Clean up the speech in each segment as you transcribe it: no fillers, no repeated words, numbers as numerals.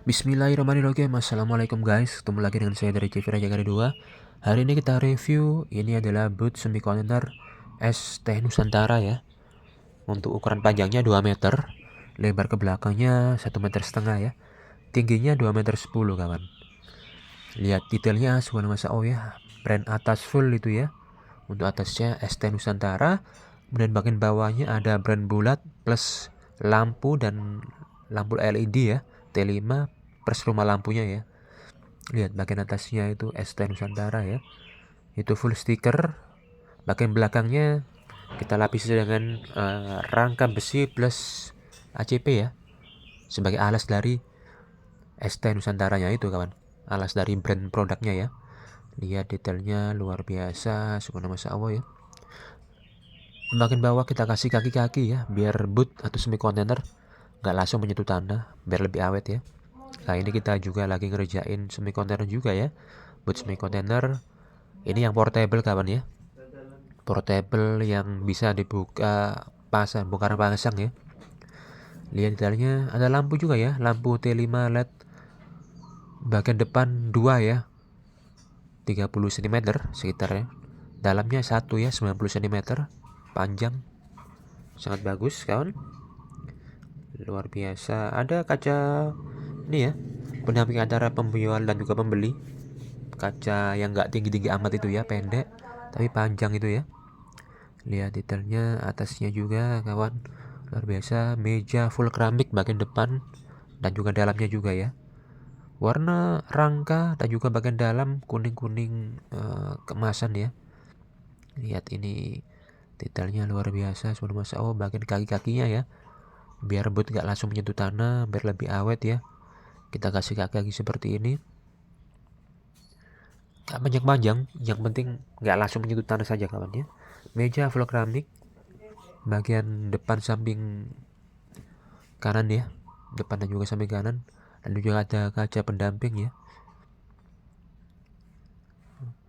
Bismillahirrahmanirrahim. Assalamualaikum guys, ketemu lagi dengan saya dari CV Raja Gada 2. Hari ini kita review, ini adalah boot semi container ST Nusantara ya. Untuk ukuran panjangnya 2 meter, lebar ke belakangnya 1,5 meter ya. Tingginya 2,10 meter kawan. Lihat detailnya subhanallah oh ya. Brand atas full itu ya. Untuk atasnya ST Nusantara, kemudian bagian bawahnya ada brand bulat plus lampu dan lampu LED ya. T5 plus rumah lampunya ya. Lihat bagian atasnya itu ST Nusantara ya. Itu full stiker. Bagian belakangnya kita lapisi dengan rangka besi plus ACP ya. Sebagai alas dari ST Nusantaranya itu kawan. Alas dari brand produknya ya. Lihat detailnya luar biasa. Subhanallah Allah ya. Bagian bawah kita kasih kaki-kaki ya. Biar boot atau semi container nggak langsung menyentuh tanah. Biar lebih awet ya. Nah ini kita juga lagi ngerjain semi container juga ya. Boot semi container ini yang portable kawan ya. Portable yang bisa dibuka pasang, bongkar pasang ya. Lihat detailnya, ada lampu juga ya, lampu T5 LED bagian depan 2 ya, 30 cm sekitar ya. Dalamnya 1 ya, 90 cm panjang. Sangat bagus kawan. Luar biasa. Ada kaca ini ya, pendamping antara penjual dan juga pembeli. Kaca yang nggak tinggi-tinggi amat itu ya, pendek tapi panjang itu ya. Lihat detailnya atasnya juga kawan, luar biasa. Meja full keramik bagian depan dan juga dalamnya juga ya. Warna rangka dan juga bagian dalam kuning-kuning kemasan ya. Lihat ini detailnya luar biasa. Sudah masa oh bagian kaki-kakinya ya. Biar boot nggak langsung menyentuh tanah, biar lebih awet ya. Kita kasih kaki-kaki seperti ini. Gak panjang-panjang, yang penting nggak langsung menyentuh tanah saja kawan ya. Meja full keramik, bagian depan samping kanan ya, depan dan juga samping kanan, dan juga ada kaca pendamping ya.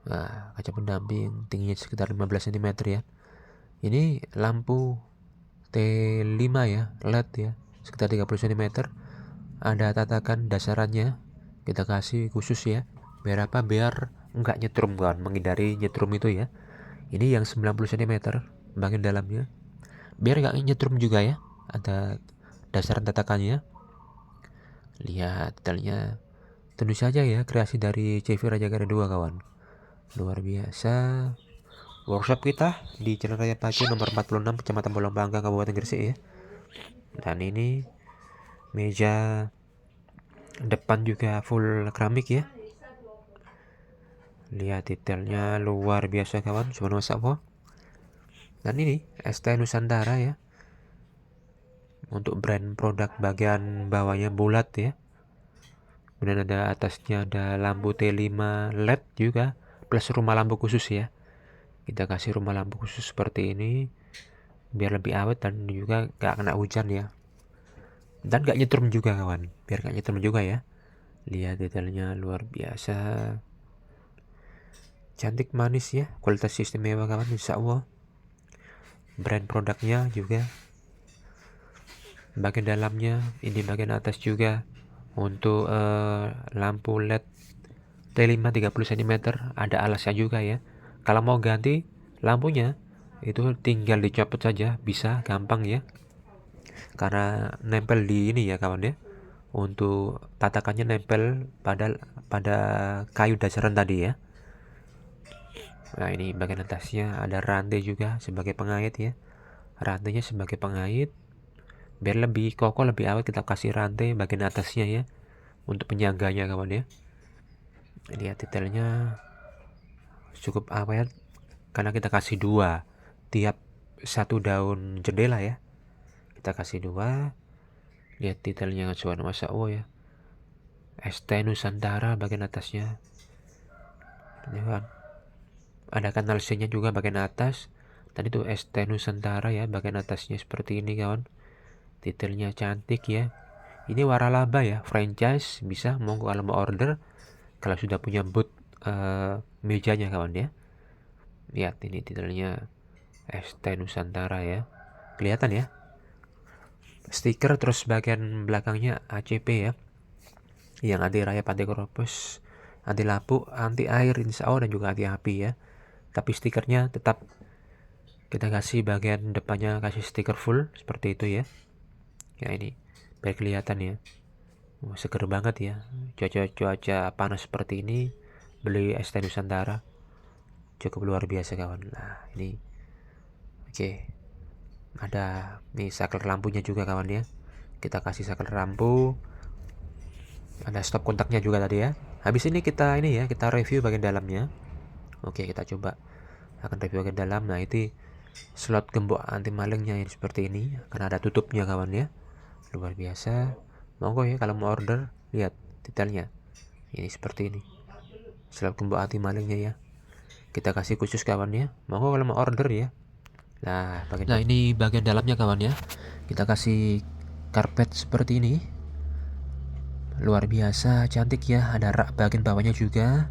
Nah, kaca pendamping tingginya sekitar 15 cm ya. Ini lampu T5 ya, LED ya, sekitar 30 cm. Ada tatakan dasarannya, kita kasih khusus ya. Biar apa? Biar nggak nyetrum kan, menghindari nyetrum itu ya. Ini yang 90 cm bagian dalamnya. Biar nggak nyetrum juga ya. Ada dasaran tatakannya. Lihat detailnya. Tentu saja ya kreasi dari CV Raja Gada 2 kawan. Luar biasa. Workshop kita di Jalan Raya Pacu nomor 46 Kecamatan Bolong Bangka Kabupaten Gresik ya. Dan ini meja depan juga full keramik ya. Lihat detailnya luar biasa kawan. Subhanallah. Dan ini ST Nusantara ya. Untuk brand produk bagian bawahnya bulat ya. Kemudian ada atasnya ada lampu T5 LED juga plus rumah lampu khusus ya. Kita kasih rumah lampu khusus seperti ini biar lebih awet dan juga gak kena hujan ya. Dan gak nyetrum juga kawan, biar gak nyetrum juga ya. Lihat detailnya luar biasa. Cantik manis ya, kualitas istimewa kawan, insya Allah. Brand produknya juga. Bagian dalamnya, ini bagian atas juga. Untuk lampu LED T5 30 cm ada alasnya juga ya. Kalau mau ganti lampunya itu tinggal dicopot saja, bisa gampang ya. Karena nempel di ini ya kawan ya. Untuk tatakannya nempel pada kayu dasaran tadi ya. Nah ini bagian atasnya ada rantai juga sebagai pengait ya. Rantainya sebagai pengait. Biar lebih kokoh lebih awet kita kasih rantai bagian atasnya ya. Untuk penyangganya kawan ya. Lihat detailnya cukup awet. Karena kita kasih 2 tiap 1 daun jendela ya. Kita kasih 2. Lihat detailnya cuan masa ya. ST Nusantara bagian atasnya. Ini kan. Ada kanal C-nya juga bagian atas. Dan itu ST Nusantara ya bagian atasnya seperti ini kawan. Detailnya cantik ya. Ini waralaba ya, franchise bisa monggo kalau mau order. Kalau sudah punya boot mejanya kawan ya. Lihat ini detailnya ST Nusantara ya. Kelihatan ya. Stiker terus bagian belakangnya ACP ya. yang anti rayap, anti keropos, anti lapuk, anti air insya Allah, dan juga anti api ya. Tapi stikernya tetap kita kasih bagian depannya, kasih stiker full seperti itu ya. Ya ini biar kelihatan ya. Seger banget ya. Cuaca panas seperti ini beli es teh Nusantara cukup luar biasa kawan. Nah ini oke, ada nih saklar lampunya juga kawan ya. Kita kasih saklar lampu, ada stop kontaknya juga tadi ya. Habis ini kita review bagian dalamnya. Oke, kita coba akan review bagian dalam. Nah itu slot gembok anti malingnya ini seperti ini, karena ada tutupnya kawan ya. Luar biasa. Monggo ya kalau mau order, lihat detailnya. Ini seperti ini slot gembok anti malingnya ya, kita kasih khusus kawan ya. Monggo kalau mau order ya. Nah ini bagian dalamnya kawan ya. Kita kasih karpet seperti ini, luar biasa cantik ya. Ada rak bagian bawahnya juga,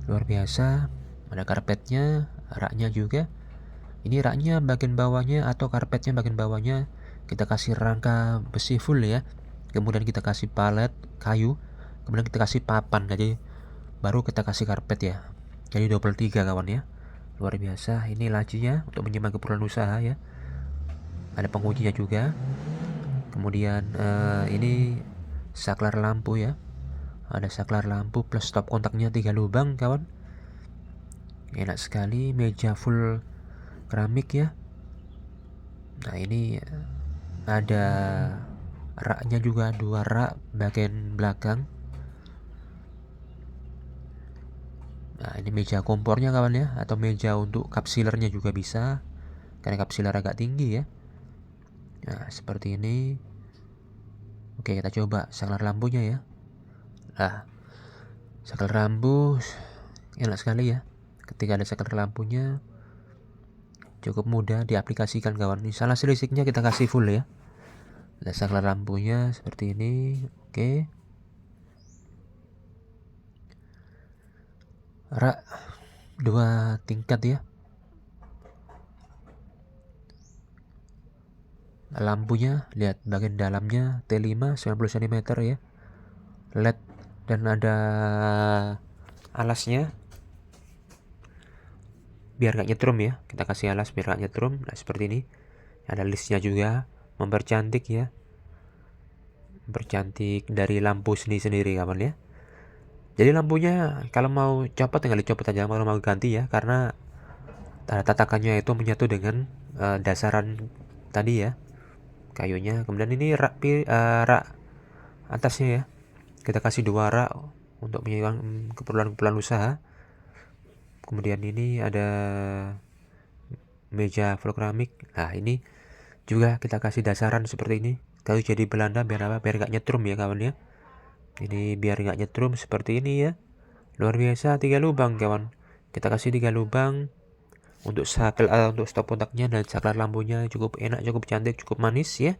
luar biasa. Ada karpetnya, raknya juga. Ini raknya bagian bawahnya atau karpetnya bagian bawahnya kita kasih rangka besi full ya. Kemudian kita kasih palet kayu, kemudian kita kasih papan, jadi baru kita kasih karpet ya. Jadi double 3 kawan ya. Luar biasa. Ini lacinya untuk menyimpan keperluan usaha ya. Ada penguncinya juga. Kemudian ini saklar lampu ya. Ada saklar lampu plus stop kontaknya 3 lubang kawan. Enak sekali. Meja full keramik ya. Nah ini ada raknya juga, 2 rak bagian belakang. Nah ini meja kompornya kawan ya, atau meja untuk kapsilernya juga bisa, karena kapsiler agak tinggi ya. Nah seperti ini. Oke, kita coba saklar lampunya ya. Nah saklar lampu enak sekali ya. Ketika ada saklar lampunya cukup mudah diaplikasikan kawan. Instalasi listriknya kita kasih full ya. Nah saklar lampunya seperti ini. Oke, rak 2 tingkat ya. Lampunya lihat bagian dalamnya T5 90 cm ya, LED, dan ada alasnya biar gak nyetrum ya. Kita kasih alas biar gak nyetrum. Nah seperti ini. Ada listnya juga, mempercantik ya, mempercantik dari lampu sendiri kawan ya. Jadi lampunya kalau mau copot tinggal dicopot aja, kalau mau ganti ya, karena tatakannya itu menyatu dengan dasaran tadi ya, kayunya. Kemudian ini rak atasnya ya, kita kasih 2 rak untuk menyimpan keperluan usaha. Kemudian ini ada meja full keramik. Nah ini juga kita kasih dasaran seperti ini, kayu jadi Belanda biar apa, biar gak nyetrum ya kawan ya. Ini biar gak nyetrum seperti ini ya. Luar biasa. 3 lubang kawan, kita kasih 3 lubang untuk untuk stop kontaknya, dan saklar lampunya cukup enak, cukup cantik, cukup manis ya,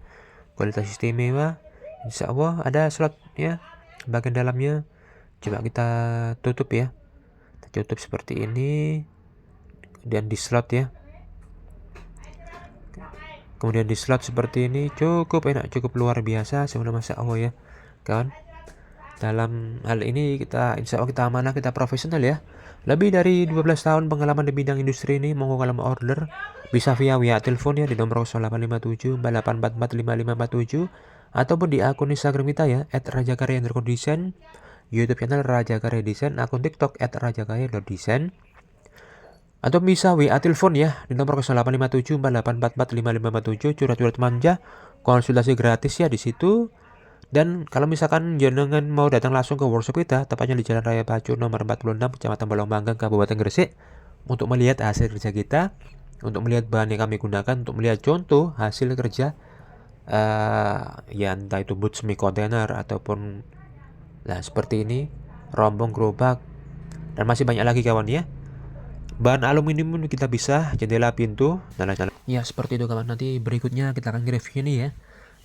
kualitas istimewa. Insya Allah ada slot ya bagian dalamnya. Coba kita tutup ya, kita tutup seperti ini, dan di slot ya. Kemudian di slot seperti ini cukup enak, cukup luar biasa sebenarnya, masya Allah ya kawan. Dalam hal ini kita insya Allah kita amanah, kita profesional ya. Lebih dari 12 tahun pengalaman di bidang industri ini. Monggo kalau mau order bisa via telepon ya di nomor 0857 4844 5547, ataupun di akun Instagram kita ya @rajakarya_design, YouTube channel Raja Karya Desain, akun TikTok @rajakarya_desain, atau bisa WA telepon ya di nomor 0857 4844 5547. Curhat-curhat manja, konsultasi gratis ya di situ. Dan kalau misalkan jenengan mau datang langsung ke workshop kita, tepatnya di Jalan Raya Pacu nomor 46, Kecamatan Balongbanggang, Kabupaten Gresik, untuk melihat hasil kerja kita, untuk melihat bahan yang kami gunakan, untuk melihat contoh hasil kerja ya entah itu boot semi kontainer ataupun seperti ini, rombong gerobak, dan masih banyak lagi kawan ya. Bahan aluminium kita bisa, jendela, pintu, dan lain-lain. Ya seperti itu kawan. Nanti berikutnya kita akan review ini ya.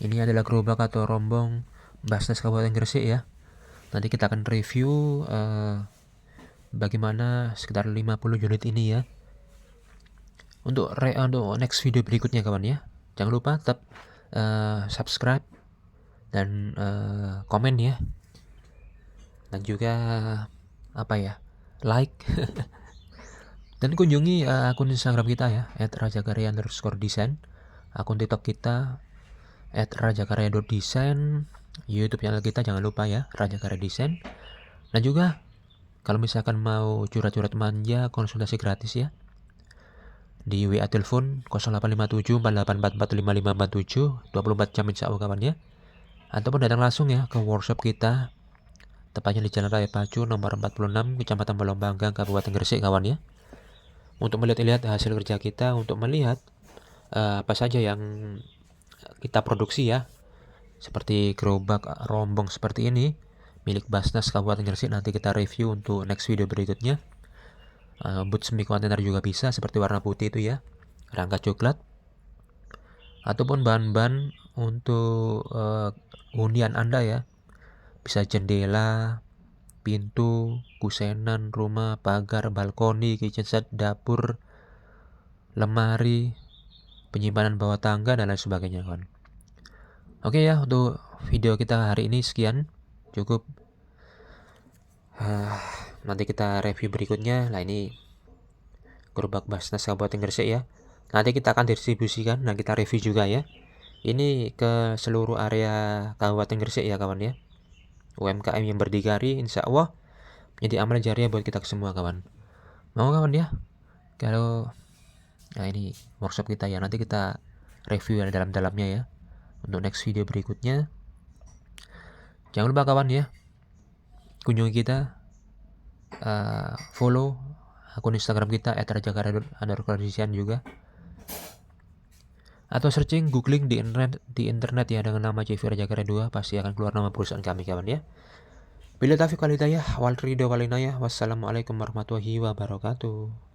Ini adalah gerobak atau rombong Basnas Kabupaten Gresik ya. Nanti kita akan review bagaimana sekitar 50 unit ini ya. Untuk next video berikutnya kawan ya. Jangan lupa tetap subscribe dan komen ya. dan juga like dan kunjungi akun Instagram kita ya @rajakarya_design, akun TikTok kita @rajakarya.design, YouTube channel kita jangan lupa ya Rajakarya Design. Dan juga kalau misalkan mau curhat-curhat manja, konsultasi gratis ya di WA telepon 0857 4844 5547 24 jam insya Allah kawan ya, ataupun datang langsung ya ke workshop kita tepatnya di Jalan Raya Pacu nomor 46 Kecamatan Balongbanggang Kabupaten Gresik kawan ya, untuk melihat hasil kerja kita, untuk melihat apa saja yang kita produksi ya, seperti gerobak rombong seperti ini milik Basnas Kabupaten Gresik, nanti kita review untuk next video berikutnya. Boot semi kontainer juga bisa, seperti warna putih itu ya, rangka coklat, ataupun bahan-bahan untuk hunian Anda ya, bisa jendela, pintu, kusenan rumah, pagar, balkoni, kitchen set, dapur, lemari, penyimpanan bawah tangga dan lain sebagainya kawan. Oke ya, untuk video kita hari ini sekian, cukup. Nanti kita review berikutnya. Nah ini gerobak Basnas Kabupaten Gresik ya, nanti kita akan distribusikan dan kita review juga ya, ini ke seluruh area Kabupaten Gresik ya kawan ya. UMKM yang berdikari insya Allah menjadi amal jariah buat kita semua kawan. Mau kawan ya, kalau ini workshop kita ya, nanti kita review yang dalam-dalamnya ya untuk next video berikutnya. Jangan lupa kawan ya, kunjungi kita, follow akun Instagram kita @rajakarya_design juga, atau searching googling di internet ya dengan nama CV Rajakarya 2, pasti akan keluar nama perusahaan kami kawan ya. Bila taufiq wal hidayah wal ridho wal inayah. Wassalamualaikum warahmatullahi wabarakatuh.